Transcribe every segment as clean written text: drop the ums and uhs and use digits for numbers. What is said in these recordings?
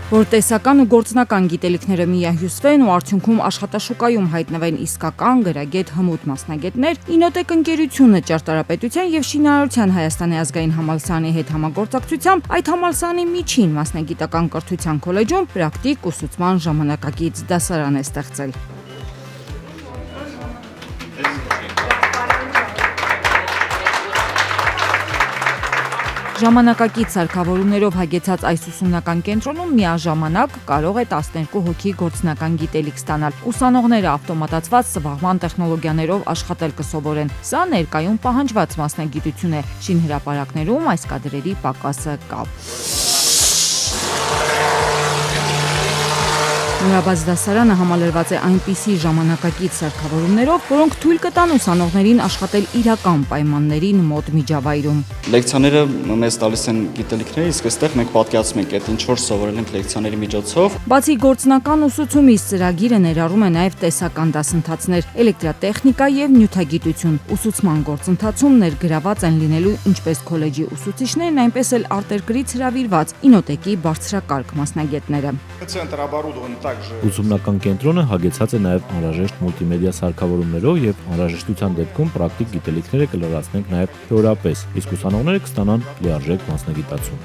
Որ տեսական ու գործնական գիտելիքները միահյուսվեն ու արդյունքում աշխատաշուկայում հայտնվեն իսկական գրագետ հմուտ մասնագետներ, Ինոտեկ ընկերությունը ճարտարապետության եւ շինարարության Հայաստանի ազգային համալսարանի հետ համագործակցությամբ այդ համալսարանի միջին մասնագիտական կրթության քոլեջում պրակտիկ ուսուցման ժամանակակից դասարան է ստեղծել։ Ժամանակակից սարքավորումներով հագեցած այս ուսումնական կենտրոնում միաժամանակ կարող է 12 հոգի գործնական գիտելիք ստանալ։ Ուսանողները ավտոմատացված սվաղման տեխնոլոգիաներով աշխատել կսովորեն։ Սա ներկայում պահանջված մասնագիտություն է։ Շինհրապարակներում այս կադրերի պակասը կա։ Նորաբաց դասարանը համալրված է այնպիսի ժամանակակից սարքավորումներով, որոնք թույլ կտան ուսանողներին աշխատել իրական պայմաններին մոտ միջավայրում։ Լեկցիաները մեզ տալիս են գիտելիքները, իսկ այստեղ մենք պատկերացնում ենք այդ ինչ որ սովորել ենք լեկցիաների միջոցով։ Բացի գործնական ուսուցումից ծրագիրը ներառում է նաև տեսական դասընթացներ, էլեկտրատեխնիկա եւ նյութագիտություն։ Ուսուցման գործընթացում ներգրաված են լինելու ինչպես քոլեջի ուսուցիչներն, այնպես էլ արտերկրից հրավիրված Ինոտեկի բարձրակարգ մասնագետները։ Ուսումնական կենտրոնը հագեցած է նաև անհրաժեշտ մուլտիմեդիա սարքավորումներով եւ անհրաժեշտության դեպքում պրակտիկ գիտելիքները կլրացնենք նաև թեորիապես, իսկ ուսանողները կստանան լիարժեք մասնագիտացում։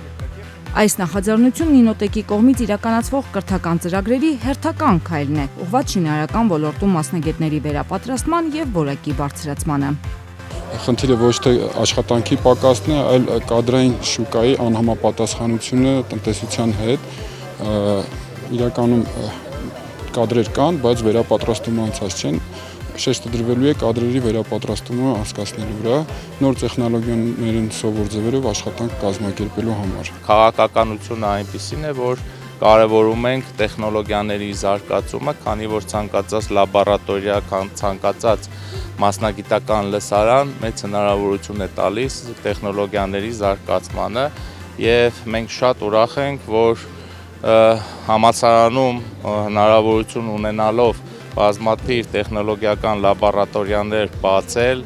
Այս նախաձեռնությունն Ինոտեկի կողմից իրականացվող կրթական ծրագրերի հերթական քայլն է, ուղղված շինարարական ոլորտում մասնագետների վերապատրաստման եւ որակի բարձրացմանը։ Խնդիրը ոչ թե աշխատանքի պակասն է, այլ կադրային շուկայի անհամապատասխանությունը տնտեսության հետ։ Իրականում կադրեր կան, բայց վերապատրաստումը անցած չեն։ Շեշտը դրվելու է կադրերի վերապատրաստումը անցկացնելու վրա, նոր տեխնոլոգիաներին սովոր ձևերով աշխատանք կազմակերպելու համար։ Քաղաքականությունը այնպիսին է, որ կարևորում ենք տեխնոլոգիաների զարգացումը, քանի որ ցանկացած լաբորատորիա, ցանկացած մասնագիտական լսարան մեծ հնարավորություն է տալիս տեխնոլոգիաների զարգացմանը, եւ մենք շատ ուրախ ենք, որ համալսարանում հնարավորություն ունենալով բազմաթիվ տեխնոլոգիական լաբորատորիաներ բացել,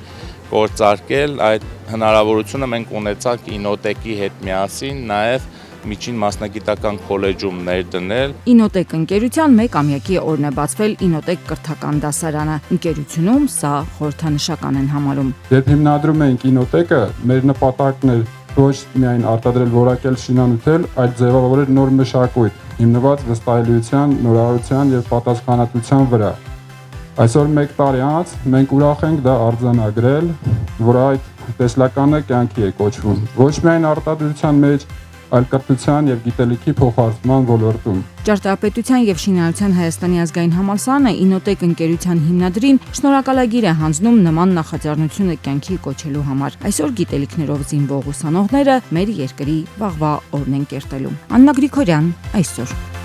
գործարկել, այդ հնարավորությունը մենք ունեցանք Ինոտեկի հետ միասին նաև միջին մասնագիտական քոլեջում ներդնել։ Ինոտեկ ընկերության 1 ամյակի օրն է բացվել Ինոտեկ կրթական դասարանը։ Ընկերությունում սա խորհրդանշական են համարում։ Երբ հիմնադրում էինք Ինոտեկը, մեր նպատակն էր ոչ միայն արտադրել որակյալ շինանյութեր, այլ ձևավորել նոր մշակույթ, հիմնված վստահելիության, նորարարության եւ պատասխանատվության վրա։ Այսօր 1 տարի անց մենք ուրախ ենք դա արձանագրել, որ այդ տեսլականը կյանքի է կոչվում։ Ոչ միայն արտադրության մեջ, այլ կրթության եւ գիտելիքի փոխհարցման ոլորտում։ Ճարտարապետության եւ շինարարության Հայաստանի ազգային համալսարանը Ինոտեկ ընկերության հիմնադրին շնորհակալագիր է հանձնում նման նախաձեռնությունը կյանքի կոչելու համար։ Այսօր գիտելիքներով զինվող ուսանողները մեր երկրի վաղվա օրն են կերտելու։ Աննա Գրիգորյան, այսօր։